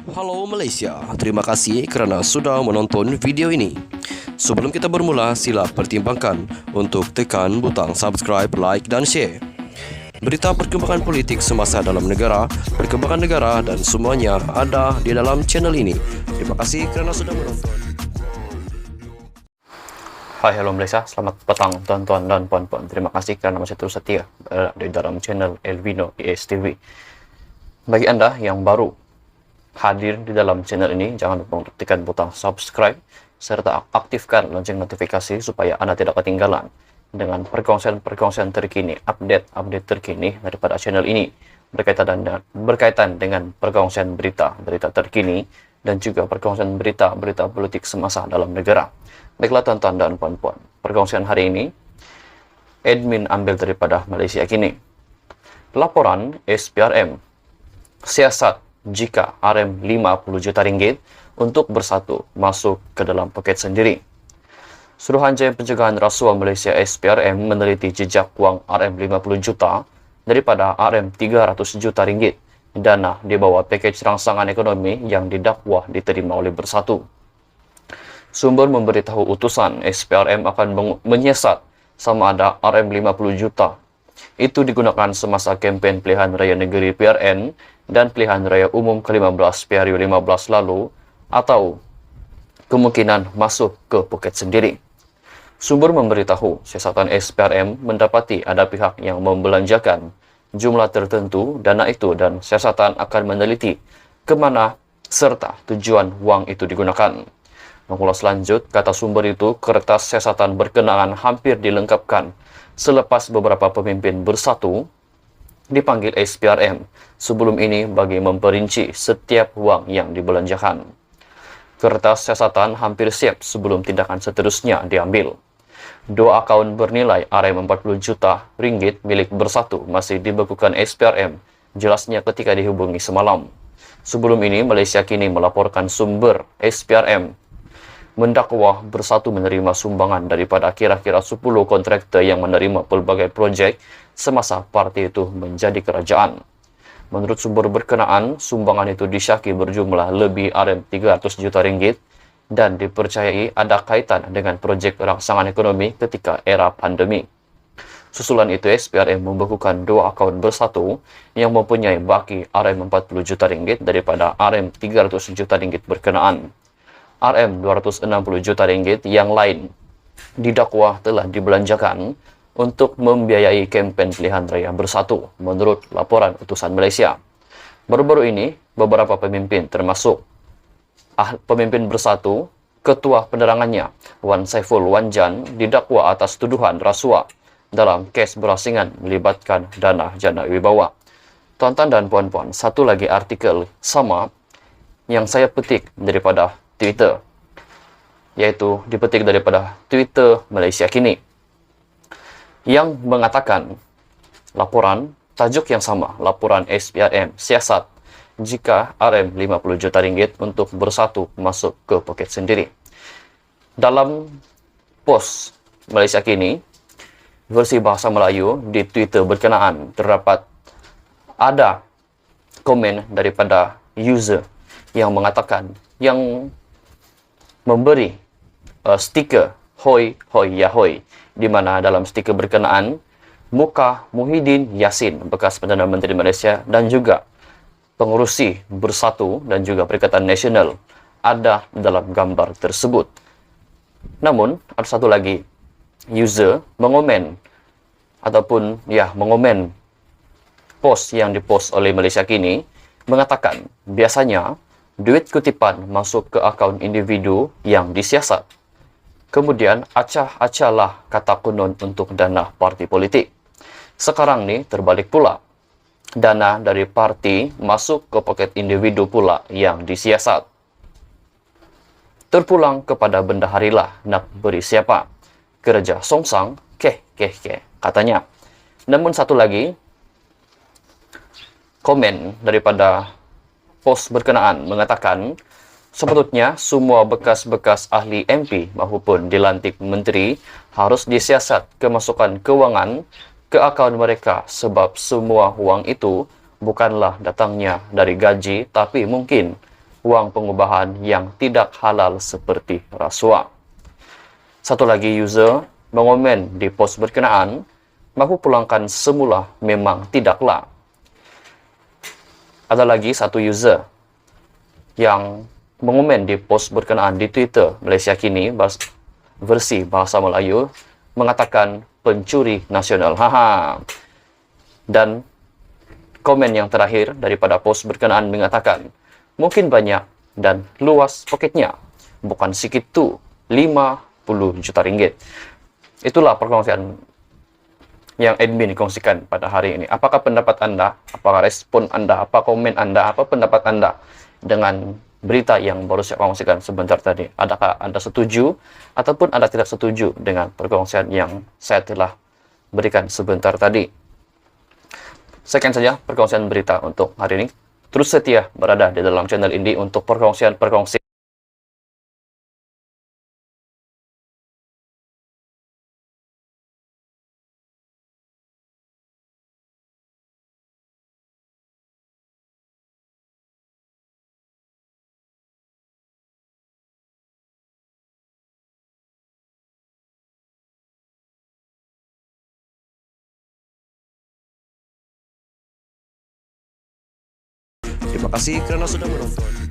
Halo Malaysia, terima kasih kerana sudah menonton video ini. Sebelum kita bermula, sila pertimbangkan untuk tekan butang subscribe, like dan share. Berita perkembangan politik semasa dalam negara, perkembangan negara dan semuanya ada di dalam channel ini. Terima kasih kerana sudah menonton. Hai, halo Malaysia. Selamat petang tuan-tuan dan puan-puan. Terima kasih kerana masih terus setia di dalam channel Elvino ESTV. Bagi anda yang baru hadir di dalam channel ini, jangan lupa untuk tekan butang subscribe serta aktifkan lonceng notifikasi supaya anda tidak ketinggalan dengan perkongsian terkini, update terkini daripada channel ini berkaitan dengan perkongsian berita terkini dan juga perkongsian berita politik semasa dalam negara. Baiklah tuan-tuan dan puan-puan, perkongsian hari ini admin ambil daripada Malaysia Kini. Laporan SPRM, siasat jika RM 50 juta ringgit untuk bersatu masuk ke dalam poket sendiri. Suruhanjaya Pencegahan Rasuah Malaysia SPRM meneliti jejak wang RM 50 juta daripada RM 300 juta ringgit dana di bawah pakej rangsangan ekonomi yang didakwa diterima oleh Bersatu. Sumber memberitahu utusan SPRM akan menyiasat sama ada RM 50 juta. Itu digunakan semasa kempen pilihan raya negeri PRN dan pilihan raya umum ke-15 PRU 15 lalu atau kemungkinan masuk ke poket sendiri. Sumber memberitahu siasatan SPRM mendapati ada pihak yang membelanjakan jumlah tertentu dana itu dan siasatan akan meneliti ke mana serta tujuan wang itu digunakan. Mengulas lanjut, kata sumber itu, kertas siasatan berkenaan hampir dilengkapkan selepas beberapa pemimpin Bersatu dipanggil SPRM sebelum ini bagi memperinci setiap wang yang dibelanjakan. Kertas siasatan hampir siap sebelum tindakan seterusnya diambil. 2 akaun bernilai RM 40 juta ringgit milik Bersatu masih dibekukan SPRM, jelasnya ketika dihubungi semalam. Sebelum ini, Malaysia Kini melaporkan sumber SPRM mendakwa Bersatu menerima sumbangan daripada kira-kira 10 kontraktor yang menerima pelbagai projek semasa parti itu menjadi kerajaan. Menurut sumber berkenaan, sumbangan itu disyaki berjumlah lebih RM 300 juta ringgit dan dipercayai ada kaitan dengan projek rangsangan ekonomi ketika era pandemi. Susulan itu, SPRM membekukan 2 akaun Bersatu yang mempunyai baki RM 40 juta ringgit daripada RM 300 juta ringgit berkenaan. RM 260 juta ringgit yang lain didakwa telah dibelanjakan untuk membiayai kempen pilihan raya Bersatu menurut laporan utusan Malaysia. Baru-baru ini, beberapa pemimpin termasuk pemimpin Bersatu, ketua penerangannya Wan Saiful Wanjan didakwa atas tuduhan rasuah dalam kes berasingan melibatkan dana jana wibawa. Tuan-tuan dan puan-puan, satu lagi artikel sama yang saya petik daripada Twitter, yaitu dipetik daripada Twitter Malaysia Kini, yang mengatakan laporan tajuk yang sama, laporan SPRM siasat jika RM 50 juta ringgit untuk Bersatu masuk ke poket sendiri. Dalam post Malaysia Kini versi bahasa Melayu di Twitter berkenaan, terdapat ada komen daripada user yang mengatakan, yang memberi stiker hoi hoi ya hoi, di mana dalam stiker berkenaan muka Muhyiddin Yassin, bekas Perdana Menteri Malaysia dan juga pengurusi Bersatu dan juga Perikatan Nasional ada dalam gambar tersebut. Namun ada satu lagi user mengomen post yang dipost oleh Malaysia Kini, mengatakan biasanya duit kutipan masuk ke akaun individu yang disiasat. Kemudian acah-acahlah kata konon untuk dana parti politik. Sekarang nih terbalik pula. Dana dari parti masuk ke poket individu pula yang disiasat. Terpulang kepada bendaharilah nak beri siapa. Kerja songsang, katanya. Namun satu lagi komen daripada post berkenaan mengatakan, sebetulnya semua bekas-bekas ahli MP maupun dilantik menteri harus disiasat kemasukan kewangan ke akaun mereka sebab semua wang itu bukanlah datangnya dari gaji tapi mungkin uang pengubahan yang tidak halal seperti rasuah. Satu lagi user mengomen di post berkenaan, "Aku pulangkan semula memang tidaklah." Ada lagi satu user yang mengomen di post berkenaan di Twitter Malaysia Kini versi bahasa Melayu mengatakan pencuri nasional. Haha. Dan komen yang terakhir daripada post berkenaan mengatakan, "Mungkin banyak dan luas poketnya, bukan sikit tu, 50 juta ringgit." Itulah perkongsian yang admin kongsikan pada hari ini. Apakah pendapat Anda? Apakah respon Anda? Apa komen Anda? Apa pendapat Anda dengan berita yang baru saya kongsikan sebentar tadi? Adakah Anda setuju ataupun Anda tidak setuju dengan perkongsian yang saya telah berikan sebentar tadi? Sekian saja perkongsian berita untuk hari ini. Terus setia berada di dalam channel ini untuk perkongsian-perkongsian. Terima kasih kerana sudah menonton.